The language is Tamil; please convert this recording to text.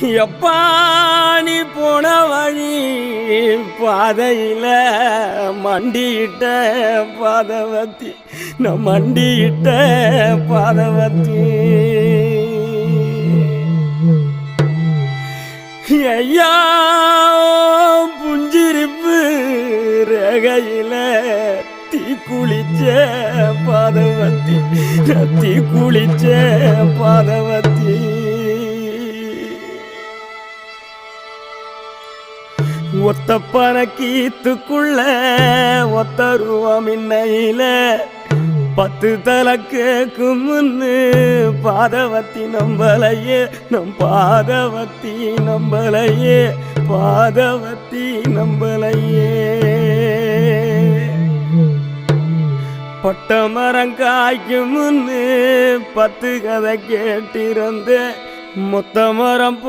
எப்பா நீ போன வழி பாதையில மண்டியிட்ட பாதவத்தி நான் மண்டியிட்ட பாதவத்தி ஐயா புஞ்சிரிப்பு ரேகையில தீ குளிச்ச பாதவத்தி தீ குளிச்ச பாதவத்தி ஒத்த பணக்கீத்துக்குள்ள ஒத்த ரூபம் இன்னையில 10 தலை கேக்கும் முன்னு பாதவத்தி நம்பலையே நம் பாதவத்தி நம்பலையே பாதவத்தி நம்பலையே பட்ட மரம் காய்க்கும் முன்னு 10 கதை கேட்டிருந்த மொத்த மரம்